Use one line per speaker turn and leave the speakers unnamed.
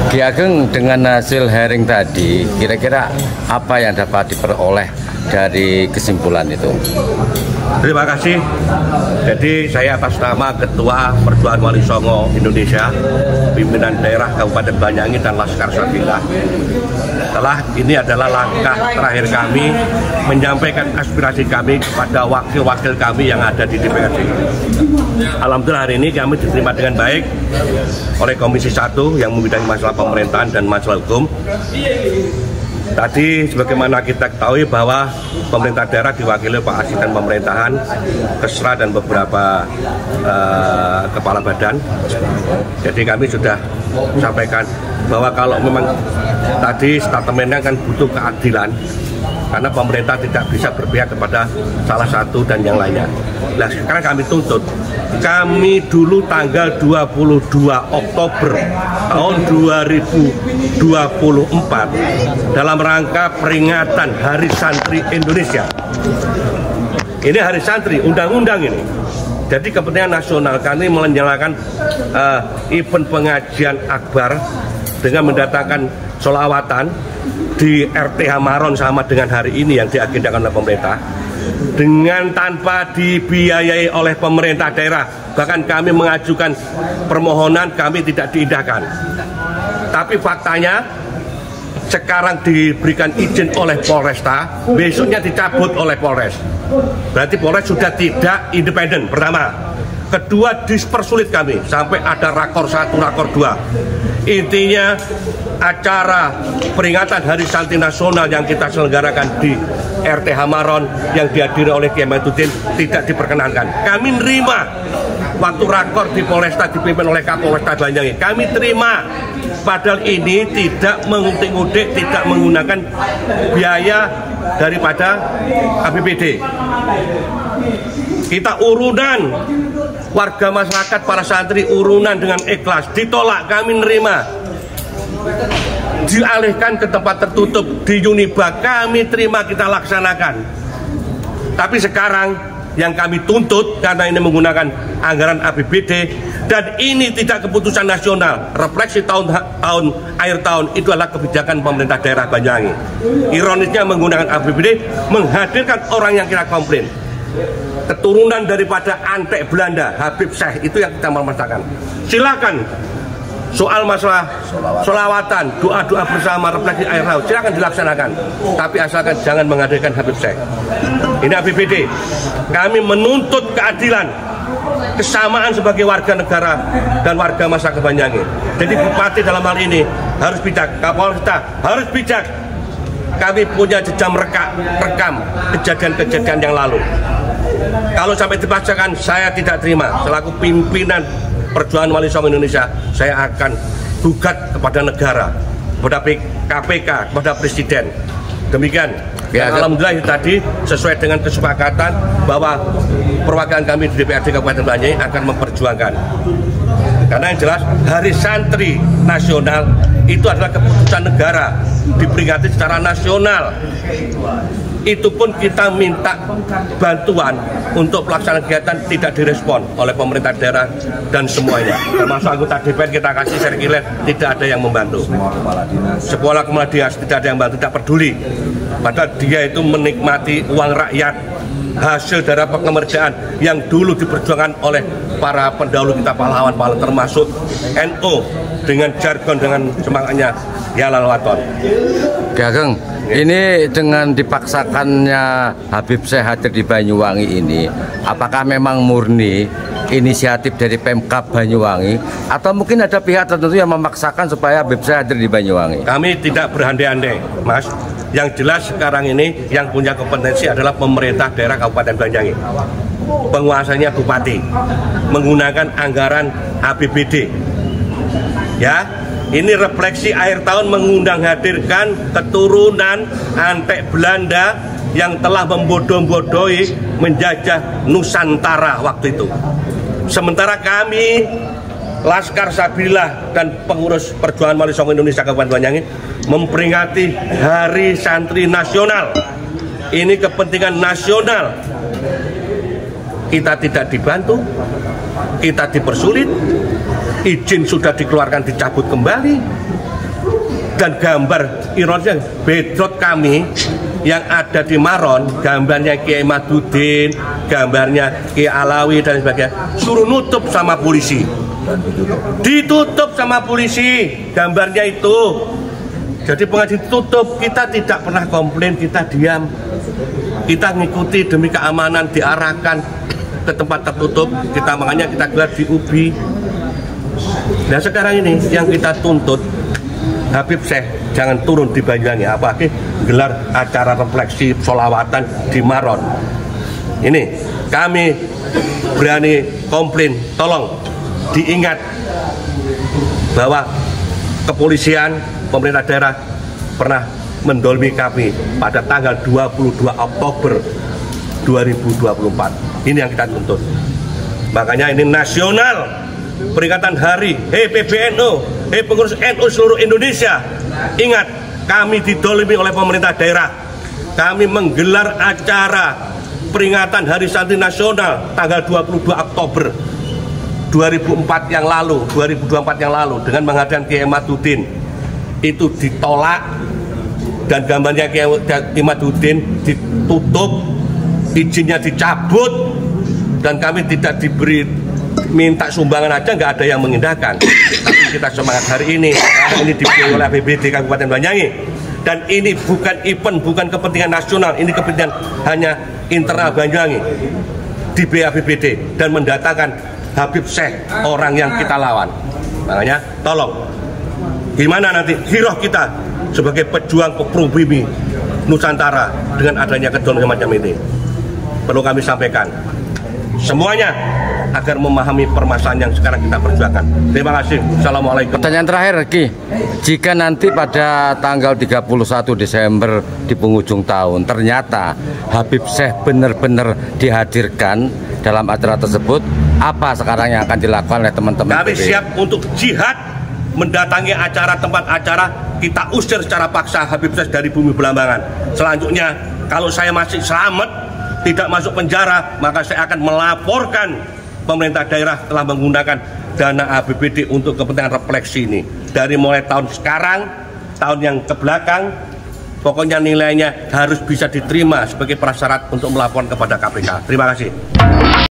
Ki Ageng, dengan hasil hearing tadi, kira-kira apa yang dapat diperoleh dari kesimpulan itu?
Terima kasih. Jadi saya atas nama Ketua Perjuangan Wali Songo Indonesia, pimpinan daerah Kabupaten Banyuwangi dan Laskar Sabila, ini adalah langkah terakhir kami menyampaikan aspirasi kami kepada wakil-wakil kami yang ada di DPRD. Alhamdulillah hari ini kami diterima dengan baik oleh Komisi 1 yang membidangi masalah pemerintahan dan masalah hukum. Tadi sebagaimana kita ketahui bahwa pemerintah daerah diwakili Pak Asisten Pemerintahan, Kesra dan beberapa kepala badan. Jadi kami sudah sampaikan bahwa kalau memang tadi statementnya kan butuh keadilan, karena pemerintah tidak bisa berpihak kepada salah satu dan yang lainnya. Nah, sekarang kami tuntut, kami dulu tanggal 22 Oktober tahun 2024 dalam rangka peringatan Hari Santri Indonesia. Ini Hari Santri, undang-undang ini. Jadi kepentingan nasional kami menyelenggarakan event pengajian akbar dengan mendatangkan sholawatan di RT Hamaron sama dengan hari ini yang diagendakan oleh pemerintah, dengan tanpa dibiayai oleh pemerintah daerah. Bahkan kami mengajukan permohonan, kami tidak diindahkan. Tapi faktanya sekarang diberikan izin oleh Polresta, besoknya dicabut oleh Polres. Berarti Polres sudah tidak independen, pertama. Kedua, dipersulit kami sampai ada rakor 1, rakor 2. Intinya acara peringatan Hari Santri Nasional yang kita selenggarakan di RT Hamaron yang dihadiri oleh Kiai Mahyudin tidak diperkenankan. Kami nerima waktu rakor di Polresta dipimpin oleh Kapolresta Banyuwangi. Kami terima, padahal ini tidak mengutik-utik, tidak menggunakan biaya daripada APBD. Kita urunan, warga masyarakat, para santri urunan dengan ikhlas, ditolak, kami nerima. Dialihkan ke tempat tertutup di Uniba, kami terima, kita laksanakan. Tapi sekarang yang kami tuntut, karena ini menggunakan anggaran APBD dan ini tidak keputusan nasional, refleksi akhir tahun, itu adalah kebijakan pemerintah daerah Banyuwangi. Ironisnya menggunakan APBD menghadirkan orang yang kita komplain, keturunan daripada antek Belanda, Habib Syekh, itu yang kita memasakkan. Silakan soal masalah sholawatan, doa-doa bersama, refleksi air laut, silakan dilaksanakan. Tapi asalkan jangan menghadirkan Habib Syekh. Ini APBD. Kami menuntut keadilan, kesamaan sebagai warga negara dan warga masyarakat Banyuwangi. Jadi Bupati dalam hal ini harus bijak, Kapolresta harus bijak. Kami punya jejak rekam kejadian-kejadian yang lalu. Kalau sampai dipaksakan, saya tidak terima. Selaku pimpinan Perjuangan Wali Songo Indonesia, saya akan gugat kepada negara, kepada KPK, kepada Presiden. Demikian. Dan alhamdulillah tadi sesuai dengan kesepakatan bahwa perwakilan kami di DPRD Kabupaten Banyuwangi akan memperjuangkan. Karena yang jelas Hari Santri Nasional itu adalah keputusan negara, diperingati secara nasional. Itu pun kita minta bantuan untuk pelaksanaan kegiatan tidak direspon oleh pemerintah daerah dan semuanya. Termasuk anggota DPR kita kasih sirkuler, tidak ada yang membantu. Sekolah kepala dinas tidak ada yang membantu, tidak peduli. Padahal dia itu menikmati uang rakyat, hasil dari pengemerdekaan yang dulu diperjuangkan oleh para pendahulu kita, pahlawan-pahlawan, termasuk NU dengan jargon, dengan semangatnya Yalal Waton.
Ki Ageng, ini dengan dipaksakannya Habib Syekh hadir di Banyuwangi ini, apakah memang murni inisiatif dari Pemkab Banyuwangi atau mungkin ada pihak tertentu yang memaksakan supaya Habib Syekh hadir di Banyuwangi?
Kami tidak berandai-andai, Mas. Yang jelas sekarang ini yang punya kompetensi adalah pemerintah daerah Kabupaten Banyuwangi. Penguasanya Bupati menggunakan anggaran APBD. Ya, ini refleksi akhir tahun mengundang hadirkan keturunan antek Belanda yang telah membodoh-bodohi menjajah Nusantara waktu itu. Sementara kami Laskar Sabila dan pengurus Perjuangan Wali Songo Indonesia Kabupaten Banyuwangi memperingati Hari Santri Nasional. Ini kepentingan nasional. Kita tidak dibantu, kita dipersulit, izin sudah dikeluarkan dicabut kembali. Dan gambar ironisnya bedrot kami yang ada di Maron, gambarnya Kiai Madudin, gambarnya Kiai Alawi dan sebagainya, suruh nutup sama polisi. Ditutup sama polisi gambarnya itu. Jadi pengajian ditutup, kita tidak pernah komplain, kita diam. Kita ngikuti demi keamanan, diarahkan ke tempat tertutup, makanya kita gelar di UBI. Nah sekarang ini yang kita tuntut, Habib Syekh jangan turun di Banyuwangi, apalagi gelar acara refleksi sholawatan di Maron. Ini kami berani komplain, tolong diingat bahwa kepolisian, pemerintah daerah pernah mendolimi kami pada tanggal 22 Oktober 2024. Ini yang kita tuntut. Makanya ini nasional, peringatan hari, hei PBNU, hei pengurus NU seluruh Indonesia, ingat kami didolimi oleh pemerintah daerah. Kami menggelar acara peringatan Hari Santri Nasional tanggal 22 Oktober 2024 yang lalu dengan mengadakan Kiai Madudin. Itu ditolak dan gambarnya Kiai Madudin ditutup, izinnya dicabut, dan kami tidak diberi, minta sumbangan aja nggak ada yang mengindahkan. Tapi kita semangat hari ini karena ini dibiayai oleh APBD Kabupaten Banyuwangi, dan ini bukan event, bukan kepentingan nasional, ini kepentingan hanya internal Banyuwangi di BAPBD dan mendatangkan Habib Syekh, orang yang kita lawan. Makanya tolong, gimana nanti hiroh kita sebagai pejuang pribumi Nusantara dengan adanya kejadian semacam ini. Perlu kami sampaikan semuanya agar memahami permasalahan yang sekarang kita perjuangkan. Terima kasih. Assalamualaikum.
Pertanyaan terakhir, Ki. Jika nanti pada tanggal 31 Desember di penghujung tahun ternyata Habib Syekh benar-benar dihadirkan dalam acara tersebut, apa sekarang yang akan dilakukan oleh teman-teman?
Kami siap untuk jihad, mendatangi acara, tempat acara, kita usir secara paksa Habib Syekh dari bumi Belambangan. Selanjutnya, kalau saya masih selamat, tidak masuk penjara, maka saya akan melaporkan pemerintah daerah telah menggunakan dana APBD untuk kepentingan refleksi ini. Dari mulai tahun sekarang, tahun yang kebelakang, pokoknya nilainya harus bisa diterima sebagai prasyarat untuk melaporkan kepada KPK. Terima kasih.